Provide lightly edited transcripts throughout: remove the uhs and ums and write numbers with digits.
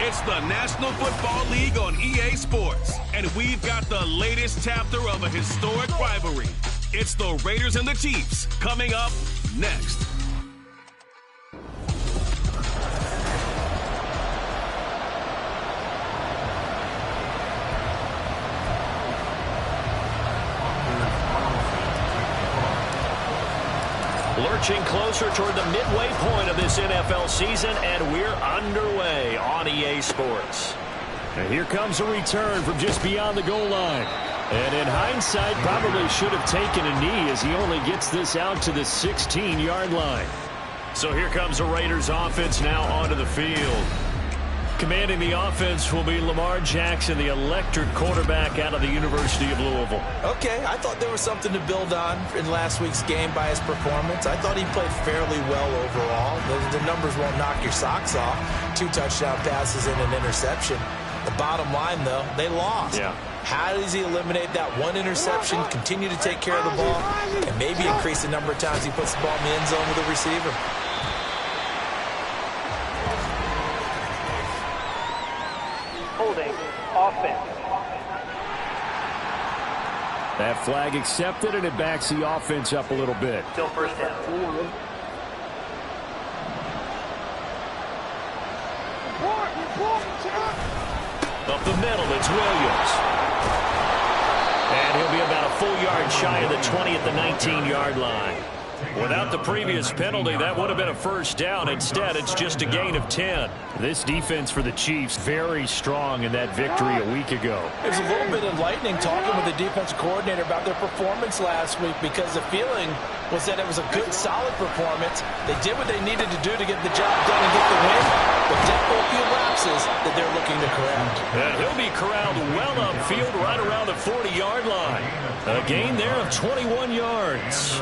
It's the National Football League on EA Sports, and we've got the latest chapter of a historic rivalry. It's the Raiders and the Chiefs coming up next. Lurching closer toward the midway point of this NFL season, and we're underway on EA Sports. And here comes a return from just beyond the goal line. And in hindsight, probably should have taken a knee as he only gets this out to the 16-yard line. So here comes the Raiders offense now onto the field. Commanding the offense will be Lamar Jackson, the electric quarterback out of the University of Louisville. Okay, I thought there was something to build on in last week's game by his performance. I thought he played fairly well overall. The numbers won't knock your socks off. 2 touchdown passes and an interception. The bottom line, though, they lost. Yeah. How does he eliminate that one interception, continue to take care of the ball, and maybe increase the number of times he puts the ball in the end zone with the receiver? Holding offense. That flag accepted, and it backs the offense up a little bit. Still first down. Up the middle, it's Williams. And he'll be about a full yard shy of the 20 at the 19-yard line. Without the previous penalty, that would have been a first down. Instead, it's just a gain of 10. This defense for the Chiefs, very strong in that victory a week ago. It was a little bit enlightening talking with the defensive coordinator about their performance last week, because the feeling was that it was a good, solid performance. They did what they needed to do to get the job done and get the win, but definitely a few lapses that they're looking to correct. And he'll be corralled well upfield right around the 40-yard line. A gain there of 21 yards.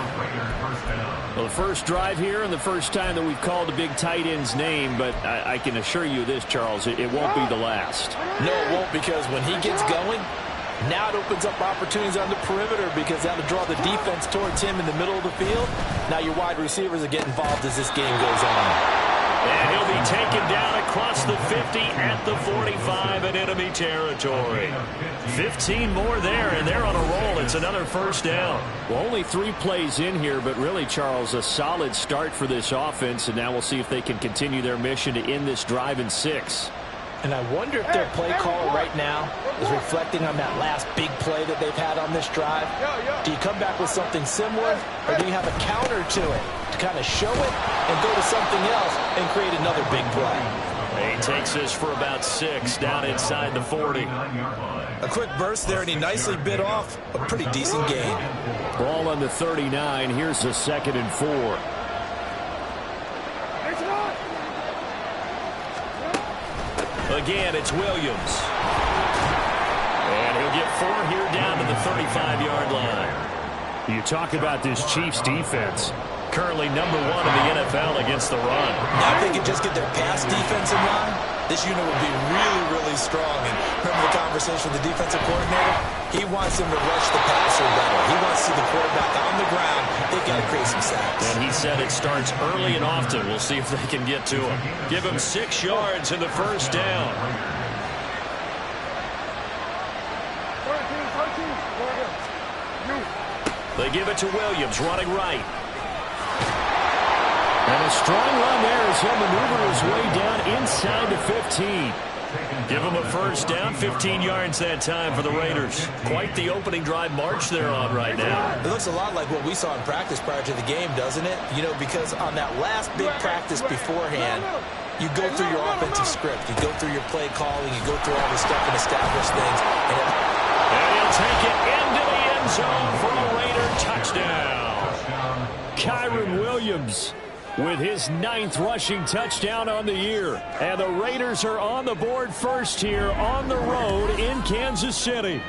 Well, the first drive here and the first time that we've called a big tight end's name, but I can assure you this, Charles, it won't be the last. No, it won't, because when he gets going, now it opens up opportunities on the perimeter, because that'll draw the defense towards him in the middle of the field. Now your wide receivers will get involved as this game goes on. And he'll be taken down across the 50 at the 45 in enemy territory. 15 more there, and they're on a roll. It's another first down. Well, only 3 plays in here, but really, Charles, a solid start for this offense, and now we'll see if they can continue their mission to end this drive in 6. And I wonder if their play caller right now is reflecting on that last big play that they've had on this drive. Do you come back with something similar, or do you have a counter to it to kind of show it and go to something else and create another big play? He takes this for about 6 down inside the 40. A quick burst there, and he nicely bit off a pretty decent gain. Ball on the 39. Here's a 2nd and 4. Again, it's Williams. And he'll get 4 here down to the 35-yard line. You talk about this Chiefs defense. Currently number 1 in the NFL against the run. Now, if they could just get their pass defense in line, this unit would be really, really strong. And remember the conversation with the defensive coordinator? He wants them to rush the passer better. He wants to see the quarterback on the ground. They've got to create some sacks. And he said it starts early and often. We'll see if they can get to him. Give him 6 yards in the first down. They give it to Williams, running right. And a strong run there as he'll maneuver his way down inside the 15. Give him a first down, 15 yards that time for the Raiders. Quite the opening drive march they're on right now. It looks a lot like what we saw in practice prior to the game, doesn't it? You know, because on that last big practice beforehand, you go through your offensive script. You go through your play calling. You go through all this stuff and establish things. And he'll take it into the end zone for a Raider touchdown. Kyren Williams with his 9th rushing touchdown on the year. And the Raiders are on the board first here on the road in Kansas City.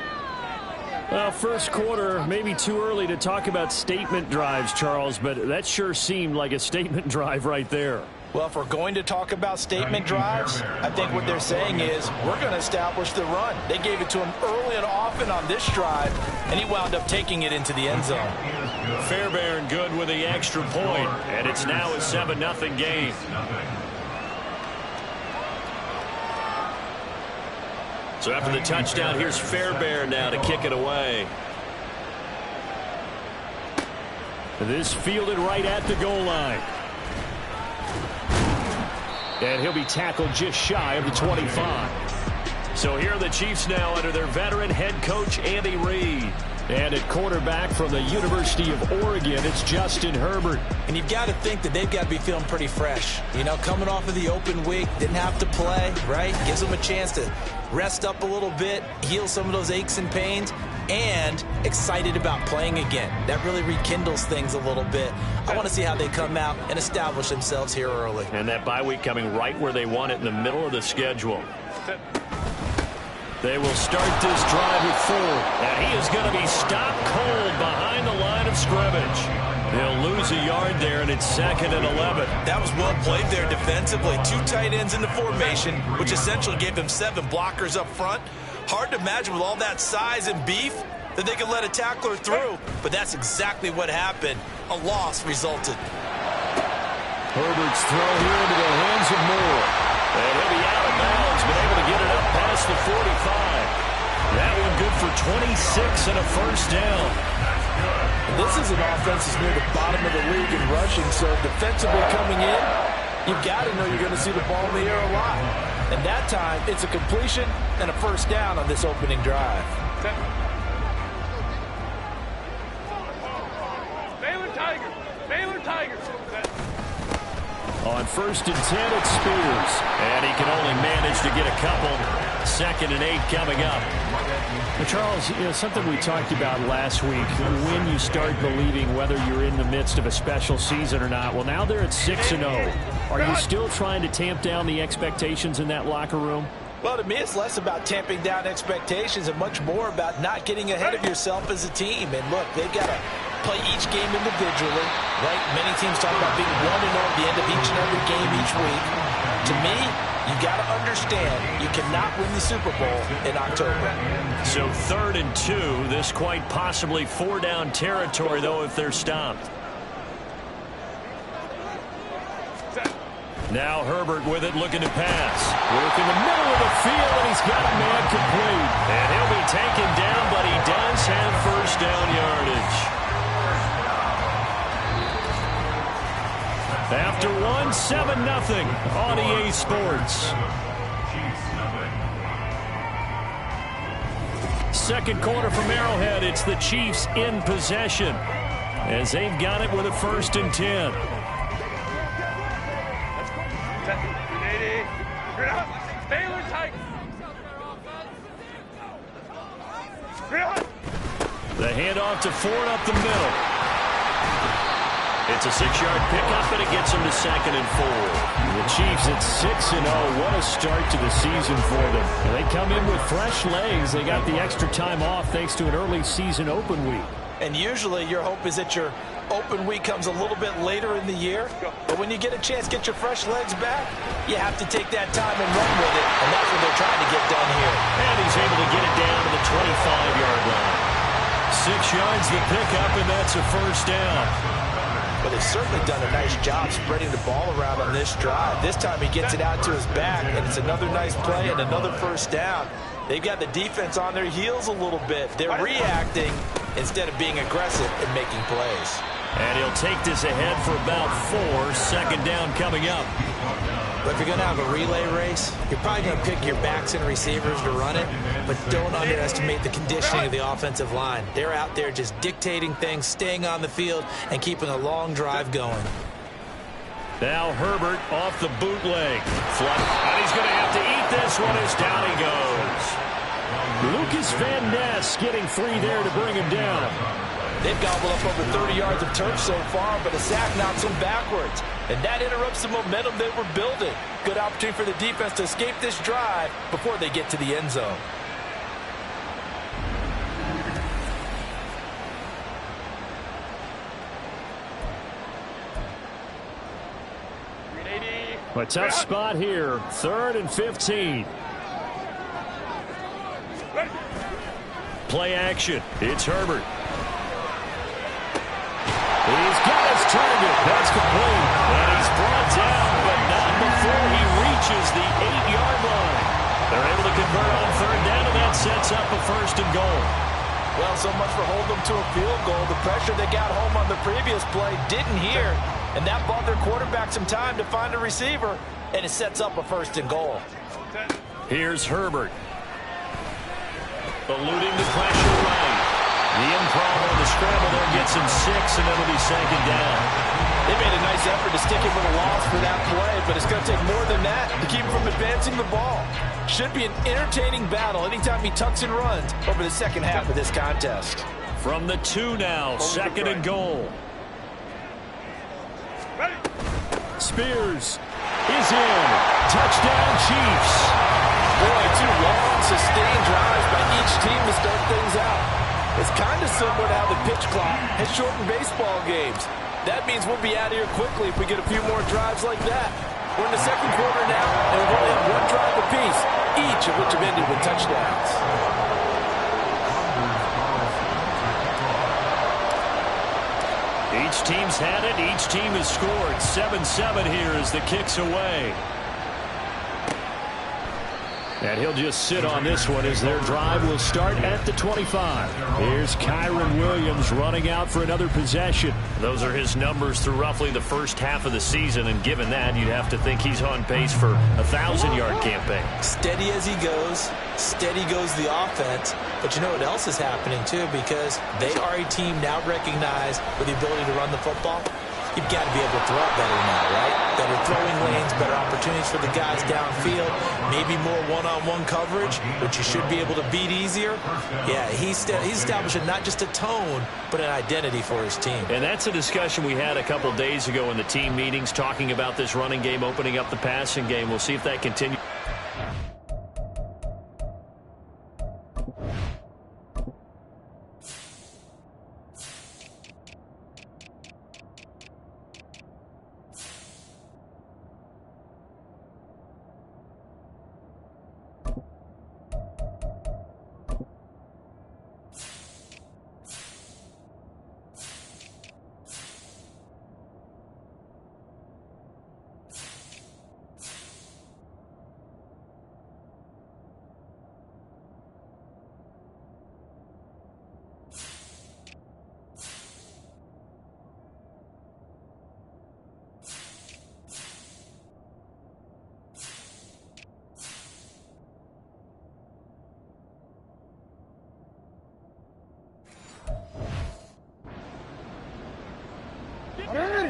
Well, first quarter, maybe too early to talk about statement drives, Charles, but that sure seemed like a statement drive right there. Well, if we're going to talk about statement drives, I think what they're saying is we're going to establish the run. They gave it to him early and often on this drive, and he wound up taking it into the end zone. Fairbairn good with the extra point, and it's now a 7-0 game. So after the touchdown, here's Fairbairn now to kick it away. This fielded right at the goal line. And he'll be tackled just shy of the 25. So here are the Chiefs now under their veteran head coach, Andy Reid. And at quarterback from the University of Oregon, it's Justin Herbert. And you've got to think that they've got to be feeling pretty fresh. You know, coming off of the open week, didn't have to play, right? Gives them a chance to rest up a little bit, heal some of those aches and pains, and excited about playing again. That really rekindles things a little bit. I want to see how they come out and establish themselves here early. And that bye week coming right where they want it, in the middle of the schedule. They will start this drive with Ford. And he is going to be stopped cold behind the line of scrimmage. They'll lose a yard there, and it's 2nd and 11. That was well played there defensively. 2 tight ends in the formation, which essentially gave them 7 blockers up front. Hard to imagine with all that size and beef that they could let a tackler through. But that's exactly what happened. A loss resulted. Herbert's throw here into the hands of Moore. And he'll be out of bounds, but able to get it up past the 45. That one good for 26 and a first down. This is an offense that's near the bottom of the league in rushing, so defensively coming in, you've got to know you're going to see the ball in the air a lot. And that time, it's a completion and a first down on this opening drive. Baylor Tigers! Baylor Tigers! On 1st and 10, it's Spears. And he can only manage to get a couple. 2nd and 8 coming up. But Charles, you know, something we talked about last week, when you start believing whether you're in the midst of a special season or not. Well, now they're at 6-0. Are you still trying to tamp down the expectations in that locker room? Well, to me, it's less about tamping down expectations and much more about not getting ahead of yourself as a team. And look, they've got to play each game individually, right? Many teams talk about being 1-0 at the end of each and every game each week. To me, you got to understand you cannot win the Super Bowl in October. So 3rd and 2, this quite possibly 4-down territory, though, if they're stopped. Now Herbert with it, looking to pass. Work in the middle of the field, and he's got a man complete. And he'll be taken down, but he does have first down yardage. After 7-0 on EA Sports. Second quarter from Arrowhead. It's the Chiefs in possession as they've got it with a 1st and 10. Baylor Tigers! The handoff to Ford up the middle. It's a 6-yard pickup, and it gets them to 2nd and 4. The Chiefs at 6-0. What a start to the season for them. They come in with fresh legs. They got the extra time off thanks to an early season open week. And usually your hope is that your open week comes a little bit later in the year. But when you get a chance to get your fresh legs back, you have to take that time and run with it. And that's what they're trying to get done here. And he's able to get it down to the 25-yard line. 6 yards the pickup, and that's a first down. But they've certainly done a nice job spreading the ball around on this drive. This time he gets it out to his back, and it's another nice play and another first down. They've got the defense on their heels a little bit. They're reacting instead of being aggressive and making plays. And he'll take this ahead for about 4. 2nd down coming up. But if you're going to have a relay race, you're probably going to pick your backs and receivers to run it, but don't underestimate the conditioning of the offensive line. They're out there just dictating things, staying on the field, and keeping a long drive going. Now Herbert off the bootleg. And he's going to have to eat this one as down he goes. Lucas Van Ness getting free there to bring him down. They've gobbled up over 30 yards of turf so far, but a sack knocks them backwards. And that interrupts the momentum they were building. Good opportunity for the defense to escape this drive before they get to the end zone. A tough spot here. 3rd and 15. Play action. It's Herbert. He's got his target. That's complete. And he's brought down, but not before he reaches the 8-yard line. They're able to convert on 3rd down sets up a 1st and goal. Well, so much for holding them to a field goal. The pressure they got home on the previous play didn't hear, and that bought their quarterback some time to find a receiver, and it sets up a 1st and goal. Here's Herbert. Eluding the pressure right. The improv on the scramble there gets him 6, and it'll be 2nd down. They made a nice effort to stick him with a loss for that play, but it's going to take more than that to keep him from advancing the ball. Should be an entertaining battle anytime he tucks and runs over the second half of this contest. From the 2 now, 2nd and goal. Spears is in. Touchdown, Chiefs. Boy, 2 long, sustained drives by each team to start things out. It's kind of similar to how the pitch clock has shortened baseball games. That means we'll be out of here quickly if we get a few more drives like that. We're in the 2nd quarter now, and we've only had 1 drive apiece, each of which have ended with touchdowns. Each team's had it. Each team has scored. 7-7 here as the kick's away. And he'll just sit on this one as their drive will start at the 25. Here's Kyren Williams running out for another possession. Those are his numbers through roughly the first half of the season, and given that, you'd have to think he's on pace for a 1,000-yard campaign. Steady as he goes, steady goes the offense. But you know what else is happening, too, because they are a team now recognized with the ability to run the football. You've got to be able to throw it better now, right? Better throwing lanes, better opportunities for the guys downfield, maybe more one-on-one coverage, which you should be able to beat easier. Yeah, he's establishing not just a tone, but an identity for his team. And that's a discussion we had a couple days ago in the team meetings, talking about this running game, opening up the passing game. We'll see if that continues.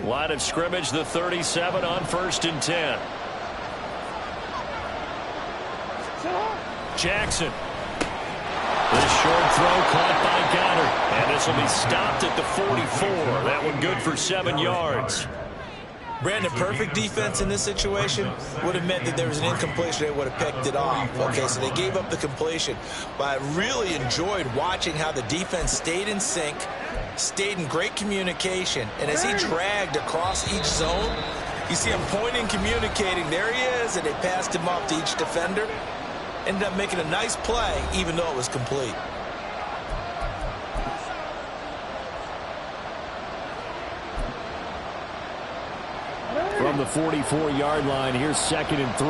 Line of scrimmage, the 37 on 1st and 10. Jackson. This short throw caught by Goddard. And this will be stopped at the 44. That one good for 7 yards. Brandon, perfect defense in this situation would have meant that there was an incompletion. They would have picked it off. Okay, so they gave up the completion. But I really enjoyed watching how the defense stayed in sync, stayed in great communication, and as he dragged across each zone, you see him pointing, communicating. There he is, and they passed him off to each defender. Ended up making a nice play, even though it was complete. From the 44-yard line, here's 2nd and 3.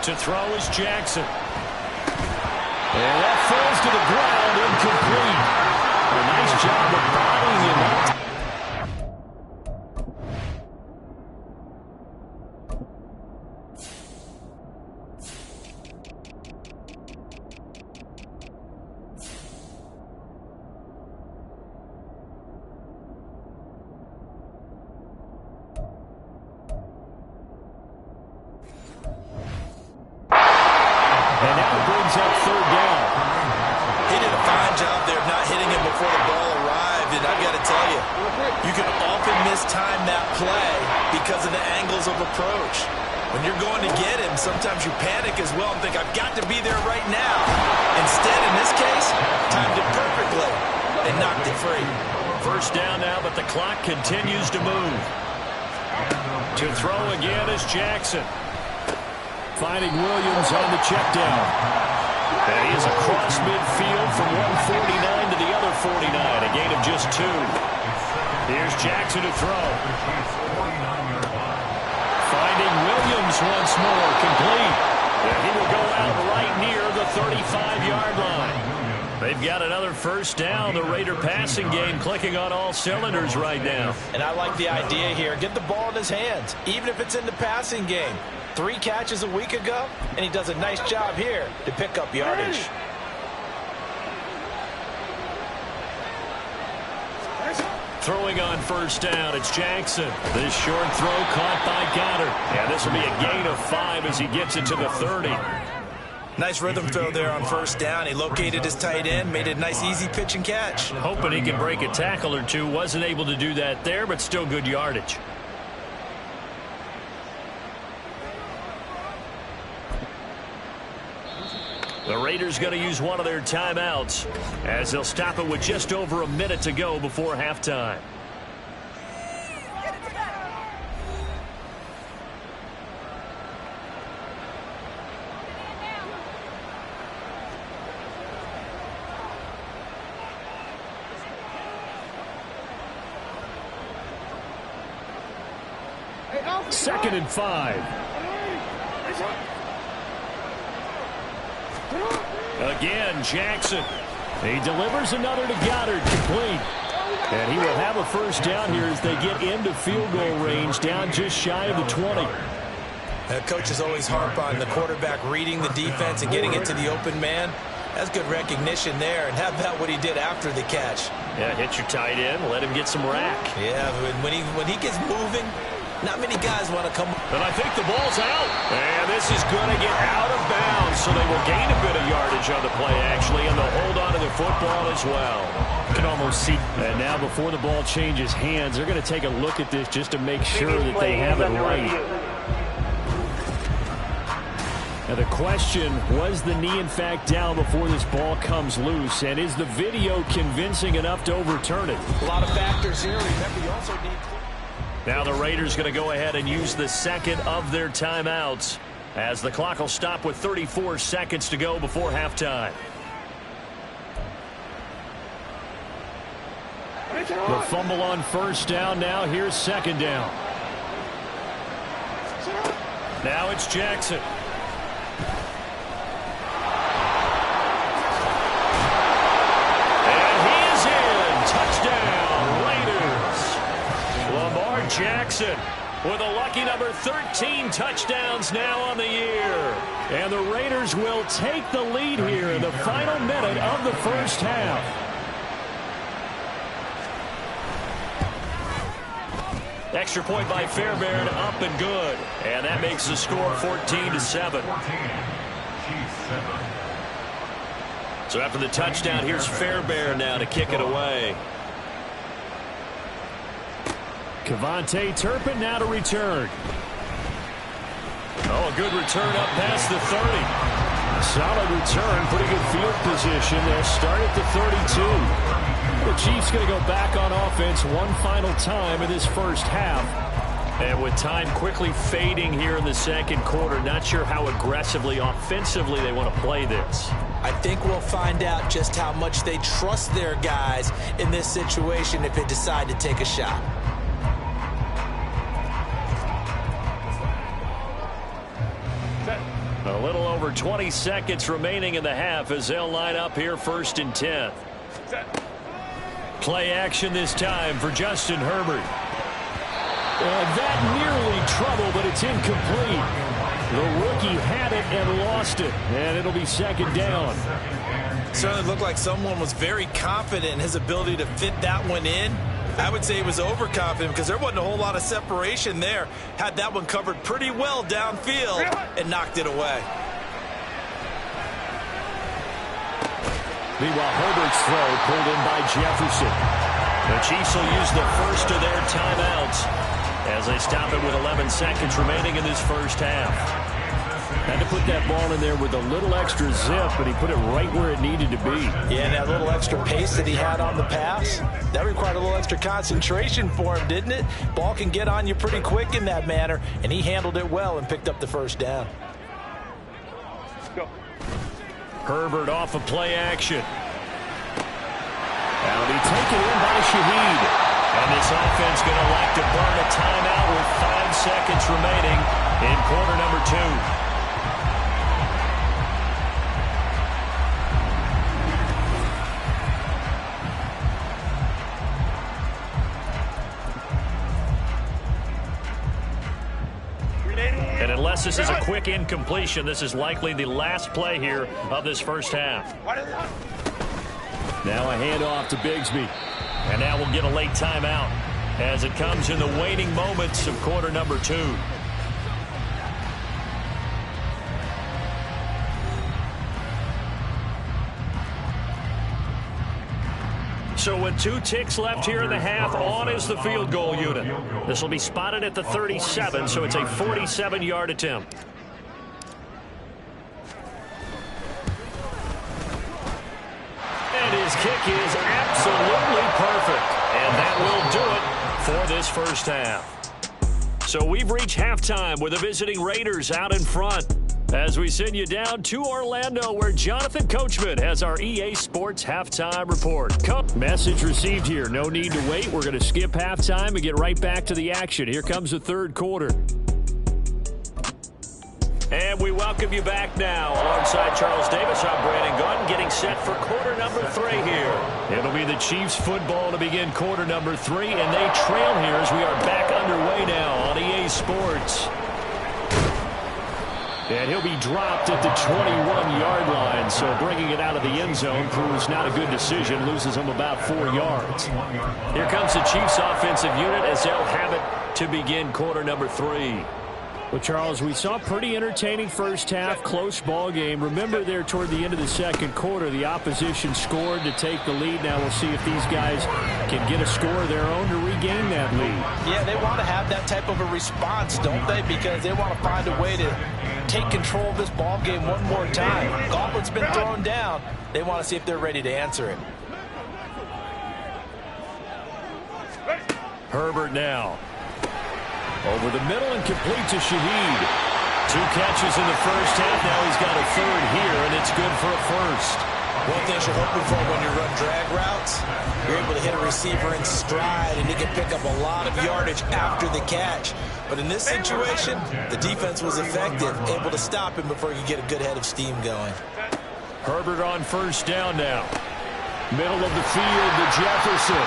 To throw is Jackson. And that falls to the ground, incomplete. A nice job of bodying him up. And now it brings up 3rd down. He did a fine job there of not hitting him before the ball arrived, and I've got to tell you, you can often mistime that play because of the angles of approach. When you're going to get him, sometimes you panic as well and think, I've got to be there right now. Instead, in this case, timed it perfectly and knocked it free. 1st down now, but the clock continues to move. To throw again is Jackson. Finding Williams on the check down. And he is across midfield from 149 to the other 49, a gain of just 2. Here's Jackson to throw. Finding Williams once more, complete. And he will go out right near the 35-yard line. They've got another first down. The Raider passing game clicking on all cylinders right now. And I like the idea here. Get the ball in his hands, even if it's in the passing game. 3 catches a week ago, and he does a nice job here to pick up yardage. Throwing on first down, it's Jackson. This short throw caught by Goddard. And this will be a gain of 5 as he gets it to the 30. Nice rhythm throw there on first down. He located his tight end, made it a nice easy pitch and catch. Hoping he can break a tackle or two. Wasn't able to do that there, but still good yardage. The Raiders going to use one of their timeouts as they'll stop it with just over a minute to go before halftime. Second and 5. Again, Jackson. He delivers another to Goddard, complete. And he will have a first down here as they get into field goal range, down just shy of the 20. Coaches always harp on the quarterback reading the defense and getting it to the open man. That's good recognition there. And how about what he did after the catch? Yeah, hit your tight end, let him get some rack. Yeah, when he gets moving, not many guys want to come. But I think the ball's out. And this is going to get out of bounds, so they will gain a bit of yardage on the play, actually, and they'll hold on to the football as well. You can almost see. And now before the ball changes hands, they're going to take a look at this just to make sure that they have it right. Now the question, was the knee in fact down before this ball comes loose? And is the video convincing enough to overturn it? A lot of factors here. Remember, you also need... Now the Raiders going to go ahead and use the second of their timeouts as the clock will stop with 34 seconds to go before halftime. The fumble on first down. Now here's second down. Now it's Jackson. And he is in. Touchdown, Raiders. Lamar Jackson with a lucky number 13 touchdowns now on the year. And the Raiders will take the lead here in the final minute of the first half. Extra point by Fairbairn, up and good. And that makes the score 14-7. So after the touchdown, here's Fairbairn now to kick it away. Kevontae Turpin now to return. Oh, a good return up past the 30. Solid return, pretty good field position. They'll start at the 32. The Chiefs going to go back on offense one final time in this first half. And with time quickly fading here in the second quarter, not sure how aggressively, offensively they want to play this. I think we'll find out just how much they trust their guys in this situation if they decide to take a shot. A little over 20 seconds remaining in the half as they'll line up here first and 10. Play action this time for Justin Herbert. And that nearly trouble, but it's incomplete. The rookie had it and lost it, and it'll be second down. Certainly looked like someone was very confident in his ability to fit that one in. I would say he was overconfident because there wasn't a whole lot of separation there. Had that one covered pretty well downfield and knocked it away. Meanwhile, Herbert's throw pulled in by Jefferson. The Chiefs will use the first of their timeouts as they stop it with 11 seconds remaining in this first half. Had to put that ball in there with a little extra zip, but he put it right where it needed to be. Yeah, and that little extra pace that he had on the pass, that required a little extra concentration for him, didn't it? Ball can get on you pretty quick in that manner, and he handled it well and picked up the first down. Go. Herbert off of play action. That'll be taken in by Shaheed. And this offense going to elect to burn a timeout with 5 seconds remaining in quarter number 2. And unless this is a quick incompletion, this is likely the last play here of this first half. Now a handoff to Bigsby. And now we'll get a late timeout as it comes in the waning moments of quarter number 2. So with 2 ticks left here in the half, on is the field goal unit. This will be spotted at the 37, so it's a 47-yard attempt. And his kick is absolutely perfect. And that will do it for this first half. So we've reached halftime with the visiting Raiders out in front, as we send you down to Orlando, where Jonathan Coachman has our EA Sports Halftime Report. Message received here. No need to wait. We're going to skip halftime and get right back to the action. Here comes the third quarter. And we welcome you back now. Alongside Charles Davis, I'm Brandon Gunn, getting set for quarter number 3 here. It'll be the Chiefs football to begin quarter number 3, and they trail here as we are back underway now on EA Sports. And he'll be dropped at the 21-yard line, so bringing it out of the end zone proves not a good decision, loses him about 4 yards. Here comes the Chiefs offensive unit as they'll have it to begin quarter number 3. Well, Charles, we saw a pretty entertaining first half, close ball game. Remember there toward the end of the second quarter, the opposition scored to take the lead. Now we'll see if these guys can get a score of their own to regain that lead. Yeah, they want to have that type of a response, don't they? Because they want to find a way to take control of this ball game one more time. Gauntlet's been thrown down. They want to see if they're ready to answer it. Herbert now. Over the middle and complete to Shaheed. 2 catches in the first half. Now he's got a third here, and it's good for a first. One thing you're hoping for when you run drag routes, you're able to hit a receiver in stride, and he can pick up a lot of yardage after the catch. But in this situation, the defense was effective, able to stop him before you get a good head of steam going. Herbert on first down now. Middle of the field to Jefferson.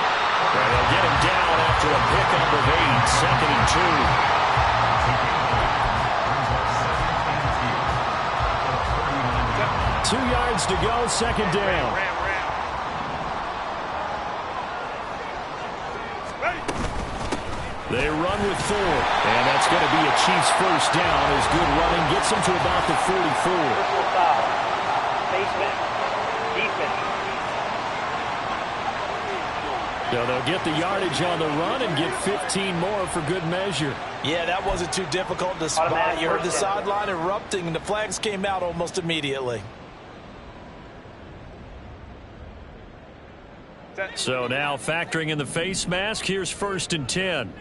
And they'll get him down after a pickup of 8, second and 2. 2 yards to go, second down. They run with 4, and that's going to be a Chiefs first down as good running gets them to about the 44. Personal foul. Baseman. Defense. So they'll get the yardage on the run and get 15 more for good measure. Yeah, that wasn't too difficult to spot. You heard the sideline erupting, and the flags came out almost immediately. So now factoring in the face mask, here's first and 10.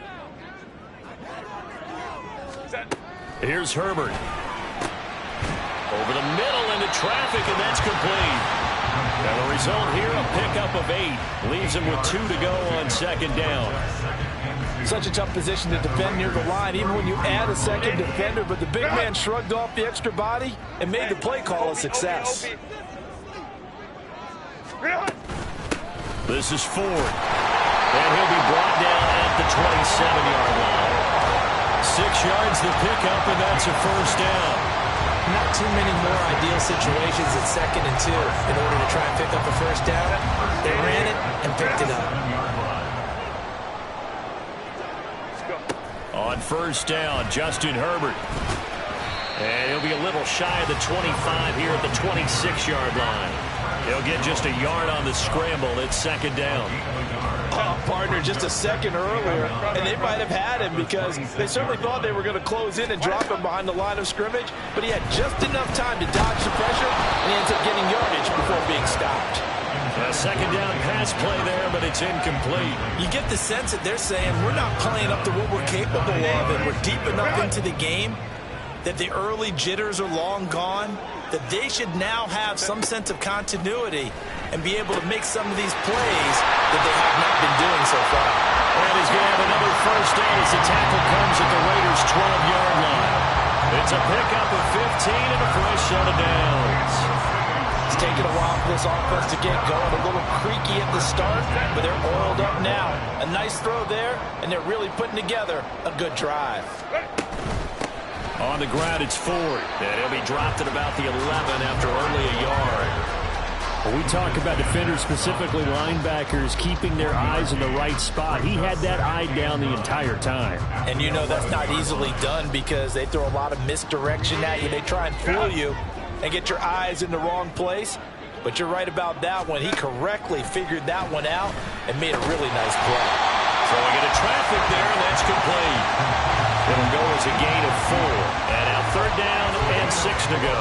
Here's Herbert. Over the middle into traffic, and that's complete. And the result here, a pickup of 8. Leaves him with 2 to go on second down. Such a tough position to defend near the line, even when you add a second defender, but the big man shrugged off the extra body and made the play call a success. This is Ford. And he'll be brought down at the 27-yard line. 6 yards the pickup, and that's a first down. Not too many more ideal situations at second and 2 in order to try and pick up a first down. They ran it and picked it up. On first down, Justin Herbert. And he'll be a little shy of the 25 here at the 26-yard line. He'll get just a yard on the scramble. It's second down. Partner just a second earlier, and they might have had him because they certainly thought they were going to close in and drop him behind the line of scrimmage, but he had just enough time to dodge the pressure, and he ends up getting yardage before being stopped. A second down pass play there, but it's incomplete. You get the sense that they're saying we're not playing up to what we're capable of, and we're deep enough into the game that the early jitters are long gone, that they should now have some sense of continuity and be able to make some of these plays that they have not been doing so far. And he's going to have another first down as the tackle comes at the Raiders' 12-yard line. It's a pickup of 15 and a fresh set of downs. It's taken a while for this offense to get going. A little creaky at the start, but they're oiled up now. A nice throw there, and they're really putting together a good drive. On the ground, it's Ford. And he'll be dropped at about the 11 after only a yard. When we talk about defenders, specifically linebackers, keeping their eyes in the right spot, he had that eye down the entire time. And you know that's not easily done because they throw a lot of misdirection at you. They try and fool you and get your eyes in the wrong place. But you're right about that one. He correctly figured that one out and made a really nice play. Throwing into traffic there, and that's complete. It'll go as a gain of 4. And now 3rd down and 6 to go.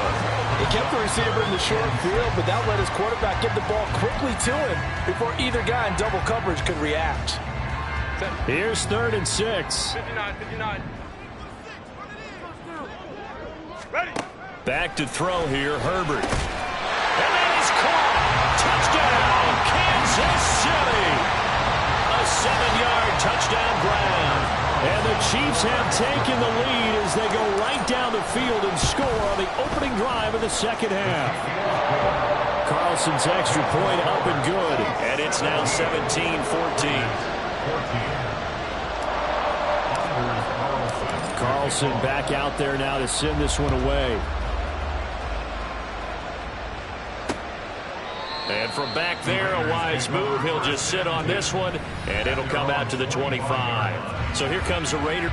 He kept the receiver in the short field, but that let his quarterback get the ball quickly to him before either guy in double coverage could react. Here's 3rd and 6. 59. Ready. Back to throw here, Herbert. And that is caught. Touchdown, Kansas City. A 7-yard touchdown grab. And the Chiefs have taken the lead as they go right down the field and score on the opening drive of the second half. Carlson's extra point up and good. And it's now 17-14. Carlson back out there now to send this one away. And from back there, a wise move. He'll just sit on this one, and it'll come out to the 25. So here comes the Raider.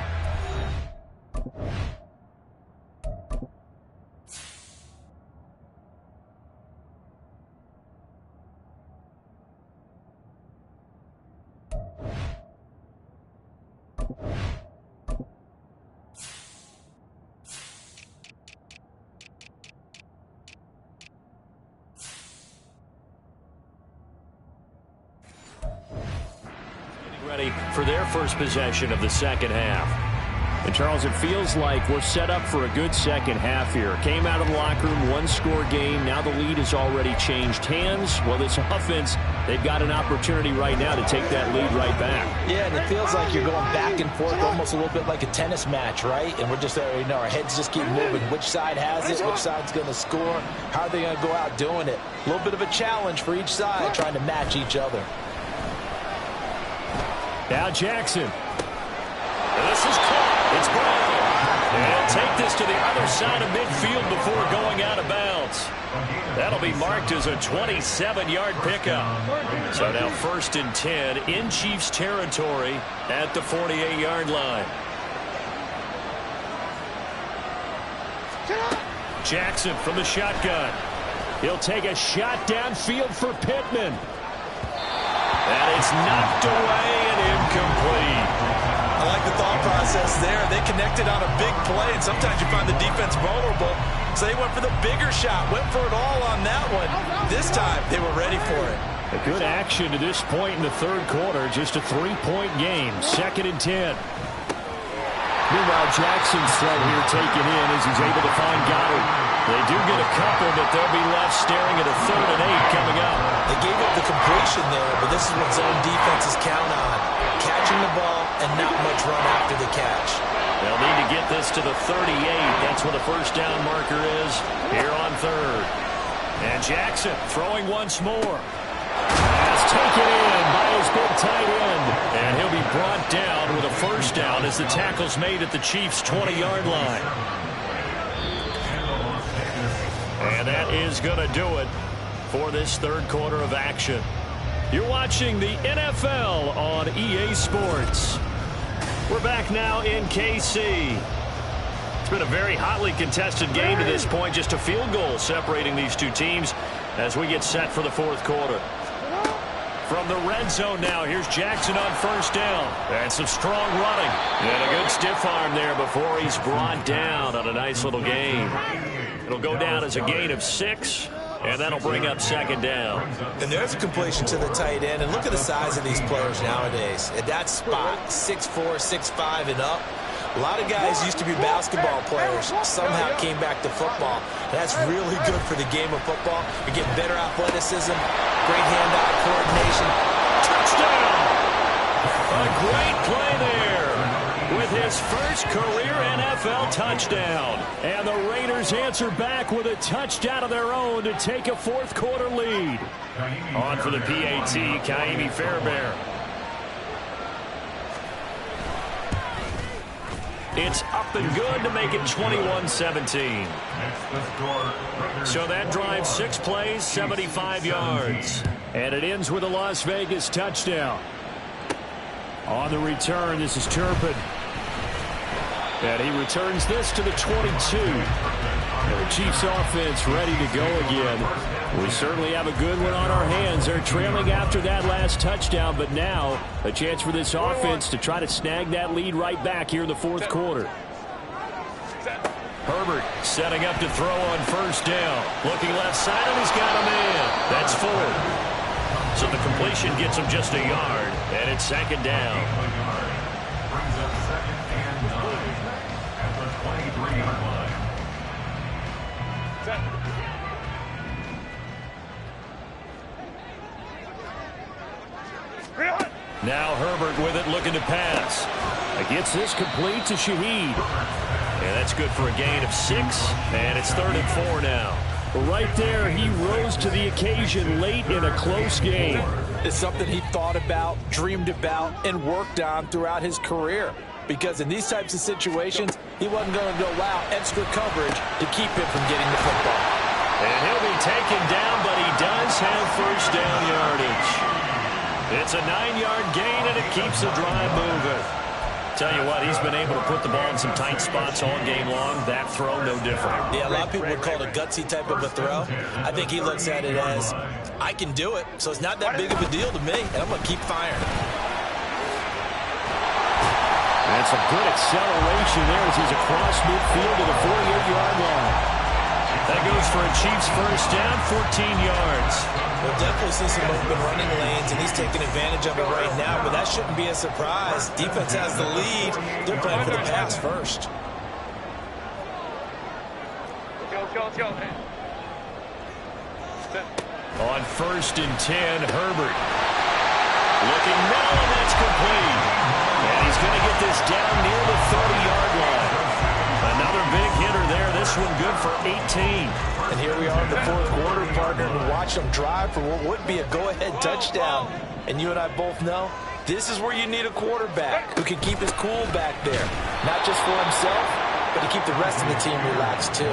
Ready for their first possession of the second half. And Charles, it feels like we're set up for a good second half here. Came out of the locker room, 1-score game. Now the lead has already changed hands. Well, this offense, they've got an opportunity right now to take that lead right back. Yeah, and it feels like you're going back and forth almost a little bit like a tennis match, right? And we're just, our heads just keep moving. Which side has it? Which side's going to score? How are they going to go out doing it? A little bit of a challenge for each side, trying to match each other. Now Jackson. This is caught. It's Brown. And he'll take this to the other side of midfield before going out of bounds. That'll be marked as a 27-yard pickup. So now 1st and 10 in Chiefs territory at the 48-yard line. Jackson from the shotgun. He'll take a shot downfield for Pittman. And it's knocked away and incomplete. I like the thought process there. They connected on a big play, and sometimes you find the defense vulnerable. So they went for the bigger shot, went for it all on that one. This time, they were ready for it. A good action to this point in the third quarter. Just a 3-point game. 2nd and 10. Meanwhile, Jackson's throw here taken in as he's able to find Goddard. They do get a couple, but they'll be left staring at a 3rd and 8 coming up. They gave up the completion there, but this is what zone defenses count on. Catching the ball and not much run after the catch. They'll need to get this to the 38. That's what the first down marker is here on 3rd. And Jackson throwing once more. Has taken in by his big tight end. And he'll be brought down with a first down as the tackle's made at the Chiefs' 20-yard line. And that is going to do it for this third quarter of action. You're watching the NFL on EA Sports. We're back now in KC. It's been a very hotly contested game to this point. Just a field goal separating these two teams as we get set for the fourth quarter. From the red zone now, here's Jackson on first down. And some strong running. And a good stiff arm there before he's brought down on a nice little gain. It'll go down as a gain of 6, and that'll bring up 2nd down. And there's a completion to the tight end. And look at the size of these players nowadays. At that spot, 6'4", 6'5", and up. A lot of guys used to be basketball players, somehow came back to football. And that's really good for the game of football. You're getting better athleticism, great hand-eye coordination. Touchdown! A great play there with his first career NFL touchdown. And the Raiders answer back with a touchdown of their own to take a fourth quarter lead. On for the PAT, Ka'imi Fairbairn. It's up and good to make it 21-17. So that drive, 6 plays, 75 yards. And it ends with a Las Vegas touchdown. On the return, this is Turpin. And he returns this to the 22. And the Chiefs offense ready to go again. We certainly have a good one on our hands. They're trailing after that last touchdown, but now a chance for this offense to try to snag that lead right back here in the fourth quarter. Herbert setting up to throw on first down. Looking left side, and he's got a man. That's Ford. So the completion gets him just a yard, and it's second down. Brings up 2nd and 9 at the 23-yard line. Now Herbert with it, looking to pass. Gets this complete to Shaheed. And that's good for a gain of 6, and it's 3rd and 4 now. Right there, he rose to the occasion late in a close game. It's something he thought about, dreamed about, and worked on throughout his career. Because in these types of situations, he wasn't going to allow extra coverage to keep him from getting the football. And he'll be taken down, but he does have first down yardage. It's a 9-yard gain, and it keeps the drive moving. Tell you what, he's been able to put the ball in some tight spots all game long. That throw, no different. Yeah, a lot of people would call it a gutsy type of a throw. I think he looks at it as, I can do it, so it's not that big of a deal to me, and I'm going to keep firing. And some good acceleration there as he's across midfield to the 48-yard line. That goes for a Chiefs first down, 14 yards. We'll definitely see some open running lanes, and he's taking advantage of it right now, but that shouldn't be a surprise. Defense has the lead. They're playing for the pass first. Let's go. On 1st and 10, Herbert. Looking middle, and that's complete. And he's going to get this down near the 30-yard line. Another big hitter there. This one good for 18. And here we are in the fourth quarter, partner, and watch them drive for what would be a go-ahead touchdown. And you and I both know this is where you need a quarterback who can keep his cool back there. Not just for himself, but to keep the rest of the team relaxed, too.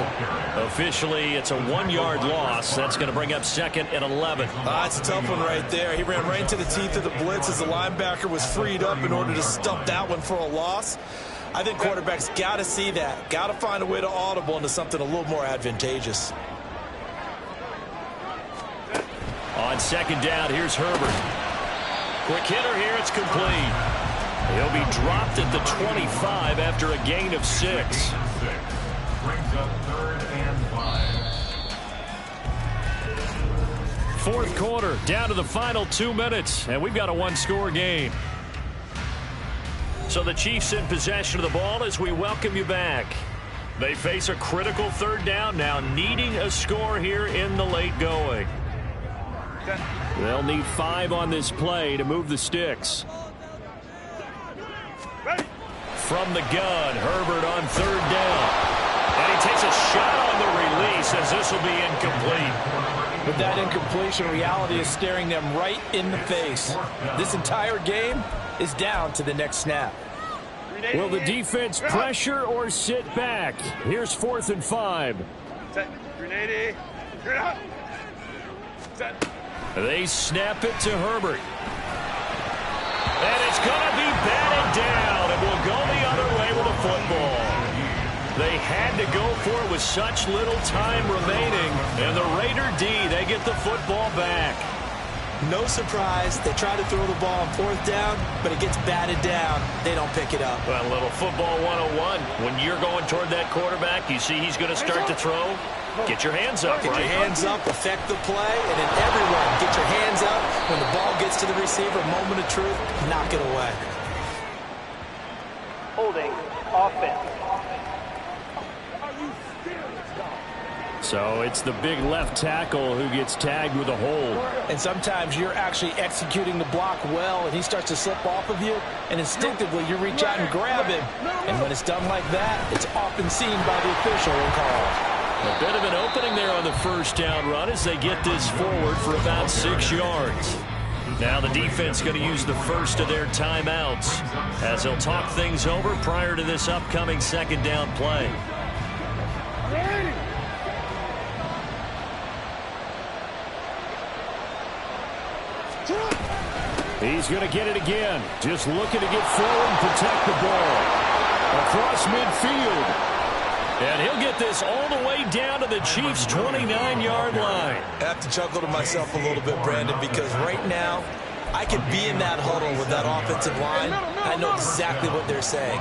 Officially, it's a 1-yard loss. That's going to bring up 2nd and 11. That's a tough one right there. He ran right into the teeth of the blitz as the linebacker was freed up in order to stump that one for a loss. I think quarterbacks got to see that. Got to find a way to audible into something a little more advantageous. On 2nd down, here's Herbert. Quick hitter here, it's complete. He'll be dropped at the 25 after a gain of 6. Brings up 3rd and 5. Fourth quarter, down to the final 2 minutes, and we've got a 1-score game. So the Chiefs in possession of the ball as we welcome you back. They face a critical 3rd down now, needing a score here in the late going. They'll need 5 on this play to move the sticks. From the gun, Herbert on 3rd down. And he takes a shot on the release as this will be incomplete. With that incompletion, reality is staring them right in the face. This entire game is down to the next snap. Will the defense pressure or sit back? Here's 4th and 5. They snap it to Herbert. And it's going to be batted down, and will go the other way with a football. They had to go for it with such little time remaining. And the Raider D, they get the football back. No surprise, they try to throw the ball on 4th down, but it gets batted down. They don't pick it up. Well, a little football 101. When you're going toward that quarterback, you see he's going to start to throw. Get your hands up, Get right? your hands up, affect the play, and then everyone get your hands up. When the ball gets to the receiver, moment of truth, knock it away. Holding offense. So it's the big left tackle who gets tagged with a hold. And sometimes you're actually executing the block well, and he starts to slip off of you, and instinctively you reach out and grab him. And when it's done like that, it's often seen by the official and called. A bit of an opening there on the first down run as they get this forward for about 6 yards. Now the defense going to use the first of their timeouts as they'll talk things over prior to this upcoming second down play. He's going to get it again. Just looking to get forward and protect the ball. Across midfield. And he'll get this all the way down to the Chiefs' 29-yard line. I have to chuckle to myself a little bit, Brandon, because right now I could be in that huddle with that offensive line. I know exactly what they're saying.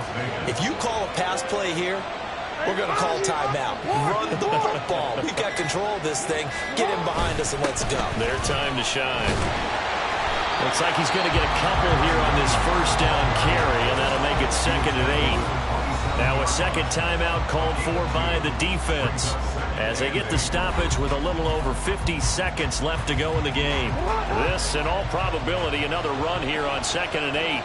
If you call a pass play here, we're going to call timeout. Run the football. We've got control of this thing. Get him behind us and let's go. Their time to shine. Looks like he's going to get a couple here on this first down carry, and that'll make it 2nd and 8. Now a second timeout called for by the defense as they get the stoppage with a little over 50 seconds left to go in the game. This, in all probability, another run here on 2nd and 8.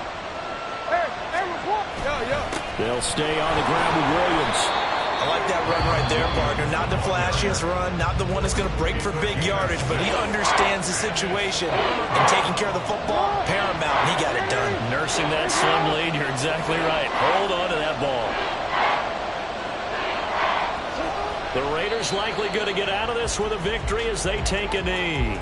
They'll stay on the ground with Williams. I like that run right there, partner. Not the flashiest run, not the one that's going to break for big yardage, but he understands the situation. And taking care of the football, paramount, and he got it done. Nursing that slim lead, you're exactly right. Hold on to that ball. The Raiders likely going to get out of this with a victory as they take a knee.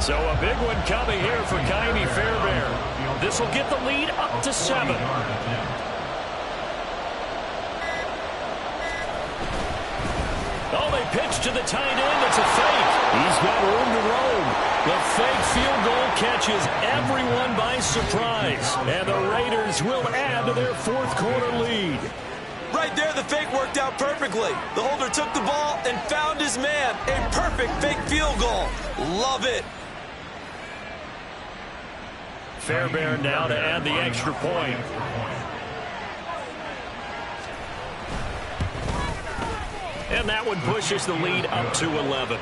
So a big one coming here for Ka'imi Fairbairn. This will get the lead up to 7. Oh, they pitch to the tight end. It's a fake. He's got room to roam. The fake field goal catches everyone by surprise. And the Raiders will add to their fourth quarter lead. Right there, the fake worked out perfectly. The holder took the ball and found his man. A perfect fake field goal. Love it. Fairbairn now to add the extra point. And that one pushes the lead up to 11.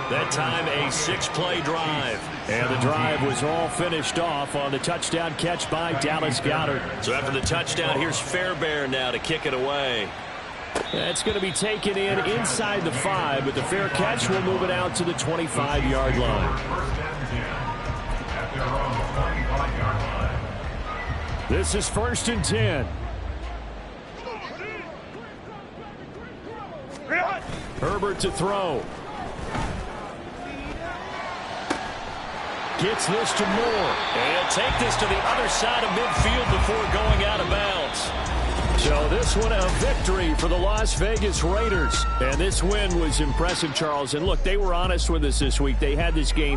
That time a 6-play drive. And the drive was all finished off on the touchdown catch by Dallas Goedert. So after the touchdown, here's Fairbairn now to kick it away. That's going to be taken in inside the 5, but the fair catch will move it out to the 25-yard line. This is 1st and 10. Herbert to throw. Gets this to Moore. And take this to the other side of midfield before going out of bounds. So this one a victory for the Las Vegas Raiders. And this win was impressive, Charles. And look, they were honest with us this week. They had this game